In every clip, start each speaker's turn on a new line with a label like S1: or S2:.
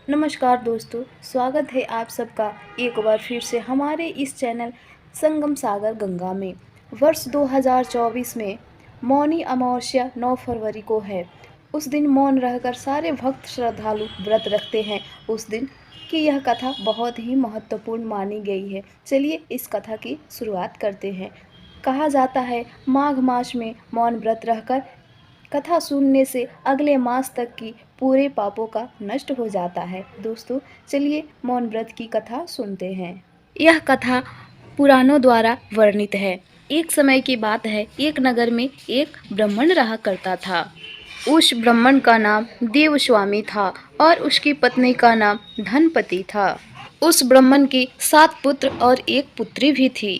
S1: नमस्कार दोस्तों, स्वागत है आप सबका एक बार फिर से हमारे इस चैनल संगम सागर गंगा में। वर्ष 2024 में मौनी अमावस्या 9 फरवरी को है। उस दिन मौन रहकर सारे भक्त श्रद्धालु व्रत रखते हैं। उस दिन की यह कथा बहुत ही महत्वपूर्ण मानी गई है। चलिए इस कथा की शुरुआत करते हैं। कहा जाता है माघ मास में मौन व्रत रहकर कथा सुनने से अगले मास तक की पूरे पापों का नष्ट हो जाता है। दोस्तों चलिए मौन व्रत की कथा सुनते हैं। यह कथा पुराणों द्वारा वर्णित है। एक समय की बात है, एक नगर में एक ब्राह्मण रहा करता था। उस ब्राह्मण का नाम देवस्वामी था और उसकी पत्नी का नाम धनपति था। उस ब्राह्मण की 7 पुत्र और एक पुत्री भी थी।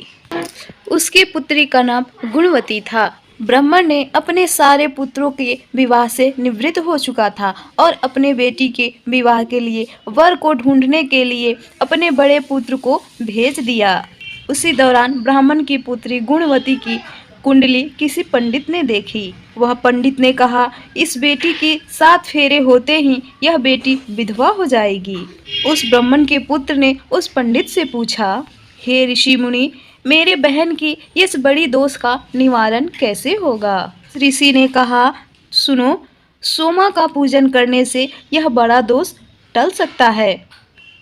S1: उसकी पुत्री का नाम गुणवती था। ब्राह्मण ने अपने सारे पुत्रों के विवाह से निवृत्त हो चुका था और अपने बेटी के विवाह के लिए वर को ढूंढने के लिए अपने बड़े पुत्र को भेज दिया। उसी दौरान ब्राह्मण की पुत्री गुणवती की कुंडली किसी पंडित ने देखी। वह पंडित ने कहा, इस बेटी की 7 फेरे होते ही यह बेटी विधवा हो जाएगी। उस ब्राह्मण के पुत्र ने उस पंडित से पूछा, हे ऋषि मुनि, मेरे बहन की इस बड़ी दोष का निवारण कैसे होगा? ऋषि ने कहा, सुनो, सोमा का पूजन करने से यह बड़ा दोष टल सकता है।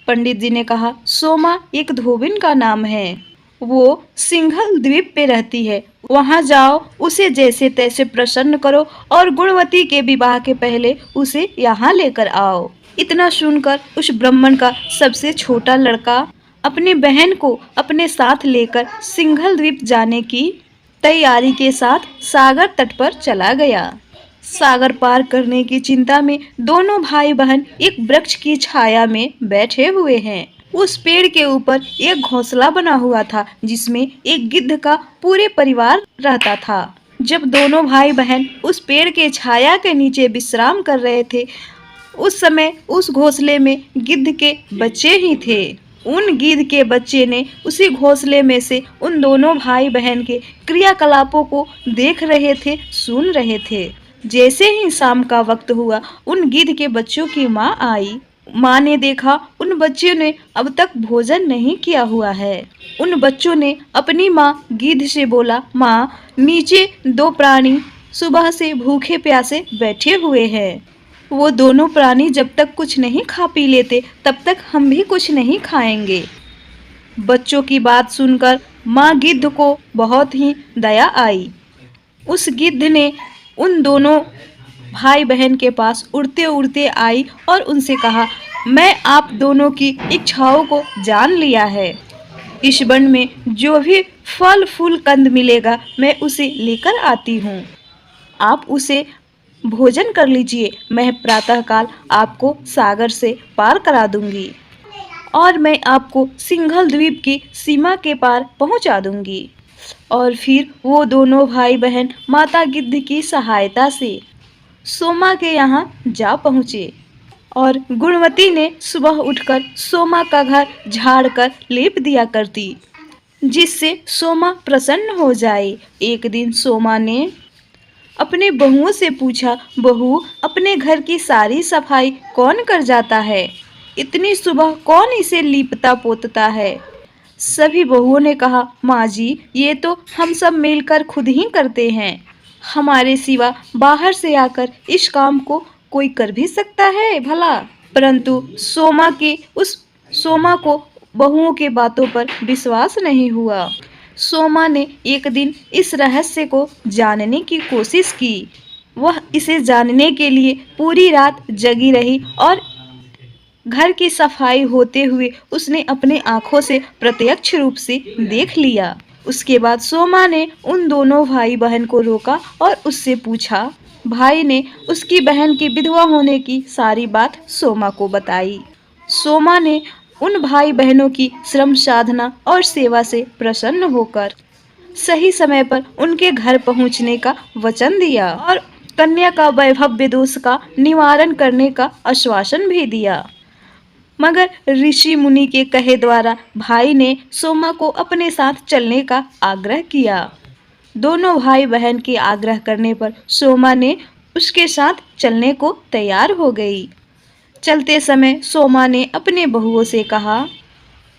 S1: पंडित जी ने कहा, सोमा एक धोबिन का नाम है। वो सिंघल द्वीप पे रहती है। वहां जाओ, उसे जैसे तैसे प्रसन्न करो और गुणवती के विवाह के पहले उसे यहाँ लेकर आओ। इतना सुनकर उस ब्राह्मण का सबसे छोटा लड़का अपनी बहन को अपने साथ लेकर सिंघल द्वीप जाने की तैयारी के साथ सागर तट पर चला गया। सागर पार करने की चिंता में दोनों भाई बहन एक वृक्ष की छाया में बैठे हुए हैं। उस पेड़ के ऊपर एक घोंसला बना हुआ था जिसमें एक गिद्ध का पूरे परिवार रहता था। जब दोनों भाई बहन उस पेड़ के छाया के नीचे विश्राम कर रहे थे, उस समय उस घोंसले में गिद्ध के बच्चे ही थे। उन गिद्ध के बच्चे ने उसी घोंसले में से उन दोनों भाई बहन के क्रियाकलापों को देख रहे थे, सुन रहे थे। जैसे ही शाम का वक्त हुआ, उन गिद्ध के बच्चों की माँ आई। माँ ने देखा उन बच्चों ने अब तक भोजन नहीं किया हुआ है। उन बच्चों ने अपनी माँ गिद्ध से बोला, माँ, नीचे 2 प्राणी सुबह से भूखे प्यासे बैठे हुए हैं। वो दोनों प्राणी जब तक कुछ नहीं खा पी लेते तब तक हम भी कुछ नहीं खाएंगे। बच्चों की बात सुनकर माँ गिद्ध को बहुत ही दया आई। उस गिद्ध ने उन दोनों भाई बहन के पास उड़ते उड़ते आई और उनसे कहा, मैं आप दोनों की इच्छाओं को जान लिया है। इस वन में जो भी फल फूल कंद मिलेगा मैं उसे लेकर आती हूँ। आप उसे भोजन कर लीजिए। मैं प्रातःकाल आपको सागर से पार करा दूंगी और मैं आपको सिंघल द्वीप की सीमा के पार पहुंचा दूंगी। और फिर वो दोनों भाई बहन माता गिद्ध की सहायता से सोमा के यहाँ जा पहुँचे और गुणवती ने सुबह उठकर सोमा का घर झाड़ कर लेप दिया करती, जिससे सोमा प्रसन्न हो जाए। एक दिन सोमा ने अपने बहुओं से पूछा, बहू, अपने घर की सारी सफाई कौन कर जाता है? इतनी सुबह कौन इसे लीपता पोतता है? सभी बहुओं ने कहा, माँ जी, ये तो हम सब मिलकर खुद ही करते हैं। हमारे सिवा बाहर से आकर इस काम को कोई कर भी सकता है भला? परंतु सोमा को बहुओं के बातों पर विश्वास नहीं हुआ। सोमा ने एक दिन इस रहस्य को जानने की कोशिश की। वह इसे जानने के लिए पूरी रात जगी रही और घर की सफाई होते हुए उसने अपने आंखों से प्रत्यक्ष रूप से देख लिया। उसके बाद सोमा ने उन दोनों भाई बहन को रोका और उससे पूछा। भाई ने उसकी बहन की विधवा होने की सारी बात सोमा को बताई। सोमा ने उन भाई बहनों की श्रम साधना और सेवा से प्रसन्न होकर सही समय पर उनके घर पहुंचने का वचन दिया और कन्या का वैभव दोष का निवारण करने का आश्वासन भी दिया। मगर ऋषि मुनि के कहे द्वारा भाई ने सोमा को अपने साथ चलने का आग्रह किया। दोनों भाई बहन के आग्रह करने पर सोमा ने उसके साथ चलने को तैयार हो गई। चलते समय सोमा ने अपने बहुओं से कहा,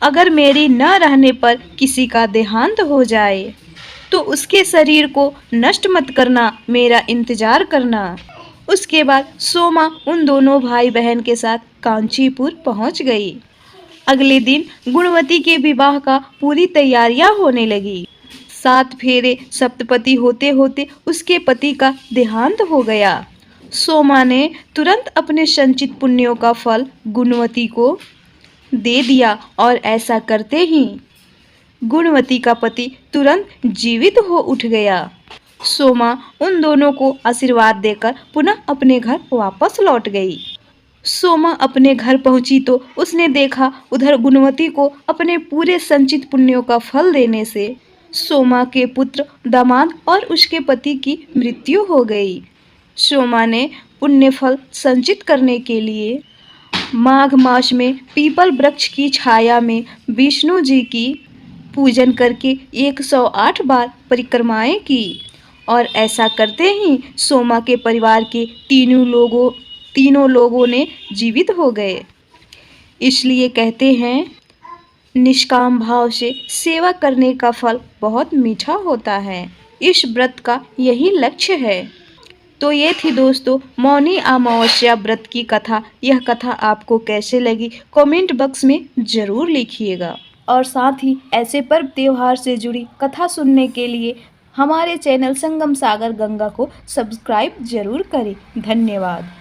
S1: अगर मेरी न रहने पर किसी का देहांत हो जाए तो उसके शरीर को नष्ट मत करना, मेरा इंतजार करना। उसके बाद सोमा उन दोनों भाई बहन के साथ कांचीपुर पहुंच गई। अगले दिन गुणवती के विवाह का पूरी तैयारियां होने लगी। 7 फेरे सप्तपदी होते होते उसके पति का देहांत हो गया। सोमा ने तुरंत अपने संचित पुण्यों का फल गुणवती को दे दिया और ऐसा करते ही गुणवती का पति तुरंत जीवित हो उठ गया। सोमा उन दोनों को आशीर्वाद देकर पुनः अपने घर वापस लौट गई। सोमा अपने घर पहुंची तो उसने देखा उधर गुणवती को अपने पूरे संचित पुण्यों का फल देने से सोमा के पुत्र, दामाद और उसके पति की मृत्यु हो गई। सोमा ने पुण्य फल संचित करने के लिए माघ मास में पीपल वृक्ष की छाया में विष्णु जी की पूजन करके 108 बार परिक्रमाएं की और ऐसा करते ही सोमा के परिवार के तीनों लोगों ने जीवित हो गए। इसलिए कहते हैं, निष्काम भाव से सेवा करने का फल बहुत मीठा होता है। इस व्रत का यही लक्ष्य है। तो ये थी दोस्तों मौनी अमावस्या व्रत की कथा। यह कथा आपको कैसे लगी कमेंट बॉक्स में ज़रूर लिखिएगा और साथ ही ऐसे पर्व त्योहार से जुड़ी कथा सुनने के लिए हमारे चैनल संगम सागर गंगा को सब्सक्राइब जरूर करें। धन्यवाद।